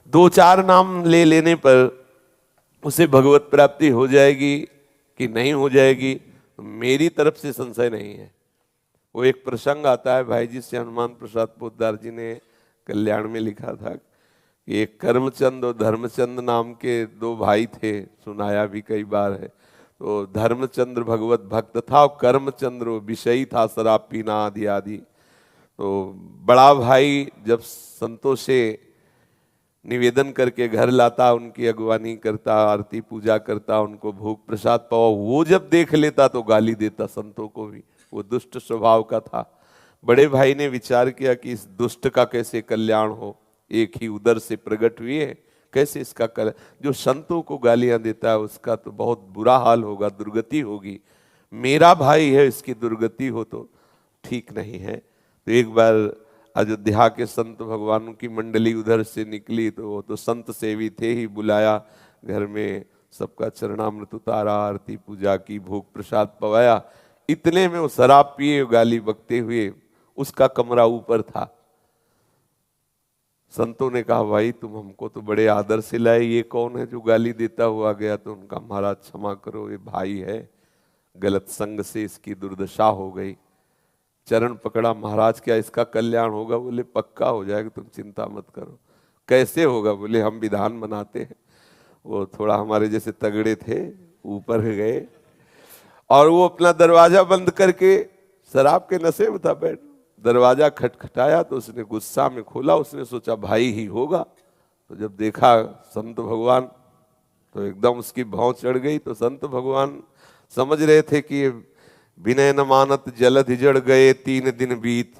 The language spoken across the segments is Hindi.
दो चार नाम ले लेने पर उसे भगवत प्राप्ति हो जाएगी कि नहीं हो जाएगी, मेरी तरफ से संशय नहीं है। वो एक प्रसंग आता है, भाई जी से हनुमान प्रसाद पोद्दार जी ने कल्याण में लिखा था कि एक कर्मचंद और धर्मचंद नाम के दो भाई थे, सुनाया भी कई बार है। तो धर्मचंद्र भगवत भक्त था और कर्मचंद्र विषयी था, शराब पीना आदि आदि। तो बड़ा भाई जब संतों से निवेदन करके घर लाता, उनकी अगवानी करता, आरती पूजा करता, उनको भोग प्रसाद पावा, वो जब देख लेता तो गाली देता संतों को भी, वो दुष्ट स्वभाव का था। बड़े भाई ने विचार किया कि इस दुष्ट का कैसे कल्याण हो, एक ही उदर से प्रकट हुए, कैसे इसका जो संतों को गालियां देता है उसका तो बहुत बुरा हाल होगा, दुर्गति होगी। मेरा भाई है, इसकी दुर्गति हो तो ठीक नहीं है। तो एक बार अयोध्या के संत भगवानों की मंडली उधर से निकली, तो वो तो संत सेवी थे ही, बुलाया घर में, सबका चरणामृत उतारा, आरती पूजा की, भोग प्रसाद पवाया। इतने में वो शराब पिए गाली बकते हुए, उसका कमरा ऊपर था। संतों ने कहा भाई तुम हमको तो बड़े आदर से लाए, ये कौन है जो गाली देता हुआ गया? तो उनका महाराज क्षमा करो, ये भाई है, गलत संग से इसकी दुर्दशा हो गई। चरण पकड़ा, महाराज क्या इसका कल्याण होगा? बोले पक्का हो जाएगा, तुम चिंता मत करो। कैसे होगा? बोले हम विधान बनाते हैं। वो थोड़ा हमारे जैसे तगड़े थे, ऊपर गए और वो अपना दरवाजा बंद करके, शराब के नशे में था बैठ, दरवाजा खटखटाया तो उसने गुस्सा में खोला, उसने सोचा भाई ही होगा। तो जब देखा संत भगवान तो एकदम उसकी भौं चढ़ गई। तो संत भगवान समझ रहे थे कि विनय न मानत जलध जड़ गए 3 दिन बीत,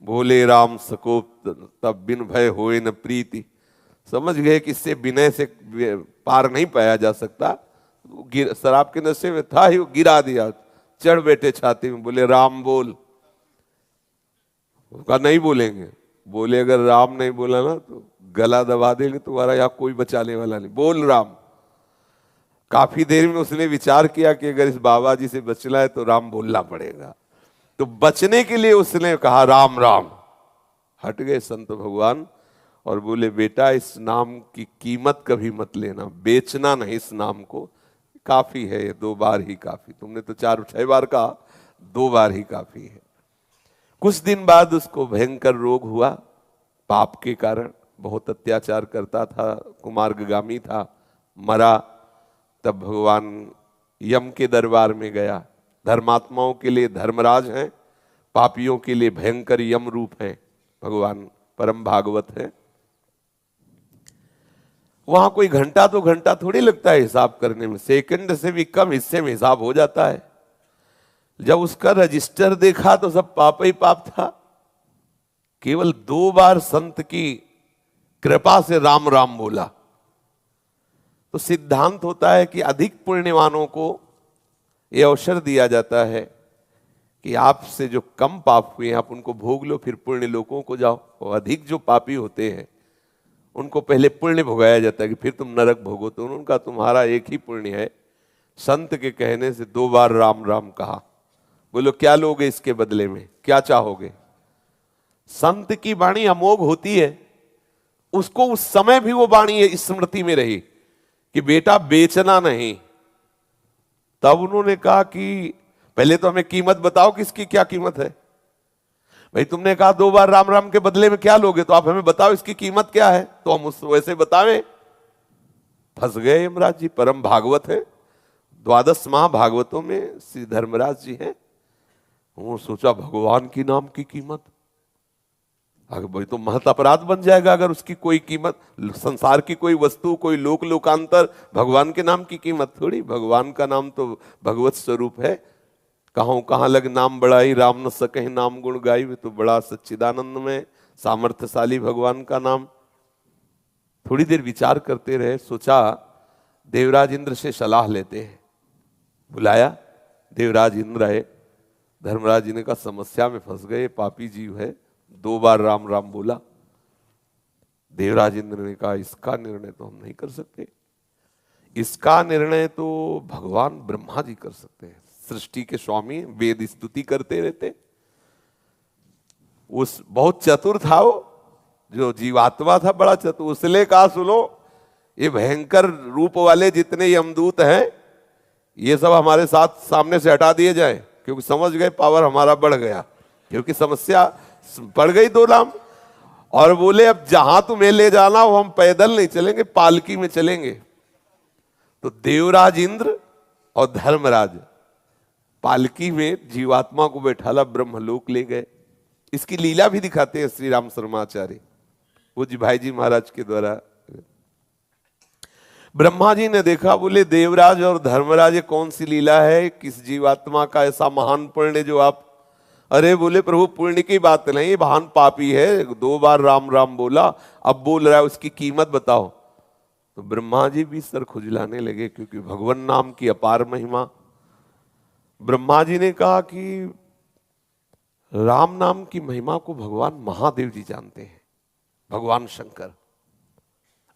बोले राम सकोप तब बिन भय होए न प्रीति। समझ गए कि इससे विनय से पार नहीं पाया जा सकता। शराब के नशे में था ही, वो गिरा दिया, चढ़ बैठे छाती में, बोले राम बोल। कहा नहीं बोलेंगे। बोले अगर राम नहीं बोला ना तो गला दबा देंगे तुम्हारा, यहाँ कोई बचाने वाला नहीं, बोल राम। काफी देर में उसने विचार किया कि अगर इस बाबा जी से बचना है तो राम बोलना पड़ेगा। तो बचने के लिए उसने कहा राम राम। हट गए संत भगवान और बोले बेटा इस नाम की कीमत कभी मत लेना, बेचना नहीं इस नाम को, काफी है, 2 बार ही काफी। तुमने तो 4-6 बार कहा, 2 बार ही काफी है। कुछ दिन बाद उसको भयंकर रोग हुआ, पाप के कारण, बहुत अत्याचार करता था, कुमार्गामी था, मरा। तब भगवान यम के दरबार में गया। धर्मात्माओं के लिए धर्मराज हैं, पापियों के लिए भयंकर यम रूप है भगवान, परम भागवत है। वहां कोई घंटा 2 घंटा थोड़ी लगता है हिसाब करने में, सेकंड से भी कम हिस्से में हिसाब हो जाता है। जब उसका रजिस्टर देखा तो सब पाप ही पाप था। केवल 2 बार संत की कृपा से राम राम बोला। तो सिद्धांत होता है कि अधिक पुण्यवानों को यह अवसर दिया जाता है कि आपसे जो कम पाप हुए आप उनको भोग लो, फिर पुण्य लोकों को जाओ। और अधिक जो पापी होते हैं उनको पहले पुण्य भोगाया जाता है कि फिर तुम नरक भोगो। तो उनका तुम्हारा एक ही पुण्य है। संत के कहने से 2 बार राम राम कहा। बोलो क्या लोगे इसके बदले में, क्या चाहोगे? संत की वाणी अमोघ होती है, उसको उस समय भी वो वाणी स्मृति में रही कि बेटा बेचना नहीं। तब उन्होंने कहा कि पहले तो हमें कीमत बताओ कि इसकी क्या कीमत है। भाई तुमने कहा 2 बार राम राम के बदले में क्या लोगे, तो आप हमें बताओ इसकी कीमत क्या है, तो हम उस वैसे बतावें। फंस गए यमराज जी, परम भागवत है, 12 महाभागवतों में श्री धर्मराज जी हैं। वो सोचा भगवान की नाम की कीमत, अगर भाई तो महत अपराध बन जाएगा अगर उसकी कोई कीमत, संसार की कोई वस्तु, कोई लोक लोकांतर, भगवान के नाम की कीमत थोड़ी। भगवान का नाम तो भगवत स्वरूप है। कहाँ कहाँ लग नाम बढ़ाई, राम न सके नाम गुण गाई। वे तो बड़ा सच्चिदानंद में सामर्थ्यशाली भगवान का नाम। थोड़ी देर विचार करते रहे, सोचा देवराज इंद्र से सलाह लेते हैं। बुलाया, देवराज इंद्र आए। धर्मराज जी ने कहा समस्या में फंस गए, पापी जीव है, 2 बार राम राम बोला। देवराज इंद्र ने कहा इसका निर्णय तो हम नहीं कर सकते, इसका निर्णय तो भगवान ब्रह्मा जी कर सकते हैं, सृष्टि के स्वामी, वेद स्तुति करते रहते। उस बहुत चतुर था वो, जो जीवात्मा था बड़ा चतुर, उसने कहा सुनो ये भयंकर रूप वाले जितने यमदूत हैं ये सब हमारे साथ सामने से हटा दिए जाएं, क्योंकि समझ गए पावर हमारा बढ़ गया, क्योंकि समस्या बढ़ गई 2 नाम। और बोले अब जहां तुम्हें ले जाना हो हम पैदल नहीं चलेंगे, पालकी में चलेंगे। तो देवराज इंद्र और धर्मराज पालकी में जीवात्मा को बैठाला ब्रह्मलोक ले गए। इसकी लीला भी दिखाते हैं श्री राम शर्माचार्य, वो जी भाई जी महाराज के द्वारा। ब्रह्मा जी ने देखा, बोले देवराज और धर्मराज ये कौन सी लीला है, किस जीवात्मा का ऐसा महान पुण्य जो आप, अरे बोले प्रभु पुण्य की बात नहीं, महान पापी है, 2 बार राम राम बोला, अब बोल रहा है, उसकी कीमत बताओ। तो ब्रह्मा जी भी सर खुजलाने लगे, क्योंकि भगवान नाम की अपार महिमा। ब्रह्मा जी ने कहा कि राम नाम की महिमा को भगवान महादेव जी जानते हैं, भगवान शंकर।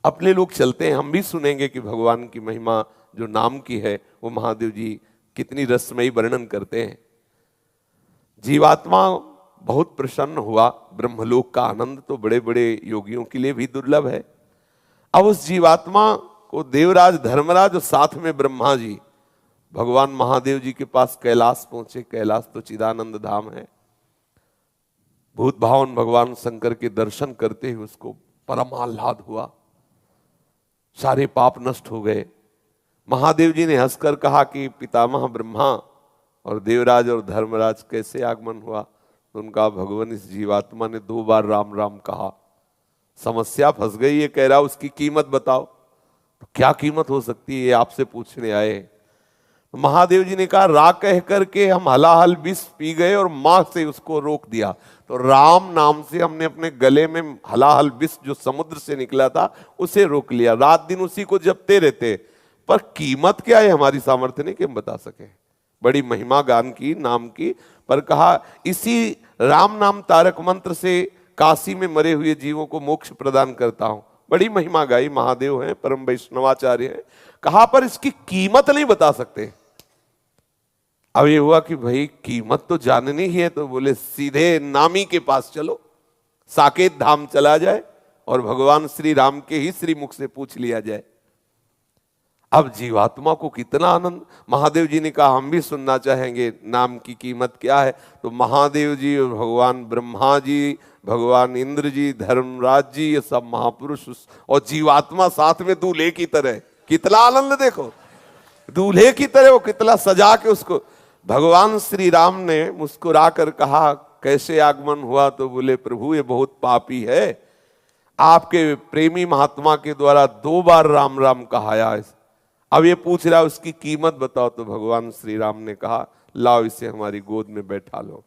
अपने लोग चलते हैं, हम भी सुनेंगे कि भगवान की महिमा जो नाम की है वो महादेव जी कितनी रसमयी वर्णन करते हैं। जीवात्मा बहुत प्रसन्न हुआ, ब्रह्मलोक का आनंद तो बड़े बड़े योगियों के लिए भी दुर्लभ है। अब उस जीवात्मा को देवराज धर्मराज और साथ में ब्रह्मा जी भगवान महादेव जी के पास कैलाश पहुंचे। कैलाश तो चिदानंद धाम है। भूत भावन भगवान शंकर के दर्शन करते हुए उसको परम आह्लाद हुआ, सारे पाप नष्ट हो गए। महादेव जी ने हंसकर कहा कि पितामह ब्रह्मा और देवराज और धर्मराज कैसे आगमन हुआ। तो उनका भगवान इस जीवात्मा ने 2 बार राम राम कहा, समस्या फंस गई, ये कह रहा उसकी कीमत बताओ। तो क्या कीमत हो सकती है, ये आपसे पूछने आए। तो महादेव जी ने कहा रा कह करके हम हलाहल विष पी गए और मां से उसको रोक दिया। तो राम नाम से हमने अपने गले में हलाहल विष जो समुद्र से निकला था उसे रोक लिया, रात दिन उसी को जपते रहते। पर कीमत क्या है हमारी सामर्थ्य नहीं कि हम बता सके। बड़ी महिमा गान की नाम की, पर कहा इसी राम नाम तारक मंत्र से काशी में मरे हुए जीवों को मोक्ष प्रदान करता हूं। बड़ी महिमा गाई, महादेव हैं, परम वैष्णवाचार्य हैं। कहा पर इसकी कीमत नहीं बता सकते। अब ये हुआ कि भाई कीमत तो जाननी ही है, तो बोले सीधे नामी के पास चलो, साकेत धाम चला जाए और भगवान श्री राम के ही श्री मुख से पूछ लिया जाए। अब जीवात्मा को कितना आनंद। महादेव जी ने कहा हम भी सुनना चाहेंगे नाम की कीमत क्या है। तो महादेव जी और भगवान ब्रह्मा जी, भगवान इंद्र जी, धर्मराज जी, ये सब महापुरुष और जीवात्मा साथ में दूल्हे की तरह, कितना आनंद देखो, दूल्हे की तरह वो कितना सजा के उसको। भगवान श्री राम ने मुस्कुरा कर कहा कैसे आगमन हुआ। तो बोले प्रभु ये बहुत पापी है, आपके प्रेमी महात्मा के द्वारा 2 बार राम राम कहाया। अब ये पूछ रहा उसकी कीमत बताओ। तो भगवान श्री राम ने कहा लाओ इसे हमारी गोद में बैठा लो।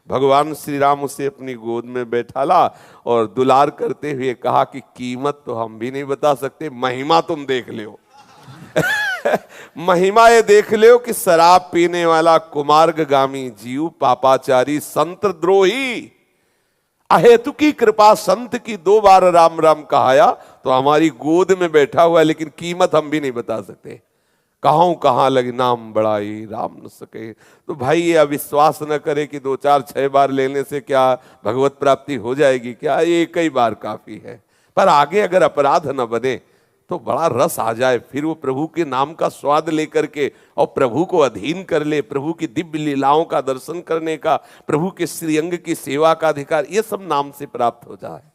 भगवान श्री राम उसे अपनी गोद में बैठा ला और दुलार करते हुए कहा कि कीमत तो हम भी नहीं बता सकते, महिमा तुम देख लो। महिमा ये देख लो कि शराब पीने वाला कुमार्गामी जीव, पापाचारी, संत द्रोही, अहेतु की कृपा संत की 2 बार राम राम कहाया तो हमारी गोद में बैठा हुआ है, लेकिन कीमत हम भी नहीं बता सकते। कहाँ लगी नाम बड़ाई राम न सके। तो भाई ये अविश्वास न करे कि 2 4 6 बार लेने से क्या भगवत प्राप्ति हो जाएगी, क्या एक ही बार काफी है। पर आगे अगर अपराध न बने तो बड़ा रस आ जाए, फिर वो प्रभु के नाम का स्वाद लेकर के और प्रभु को अधीन कर ले, प्रभु की दिव्य लीलाओं का दर्शन करने का, प्रभु के श्रीअंग की सेवा का अधिकार, ये सब नाम से प्राप्त हो जाए।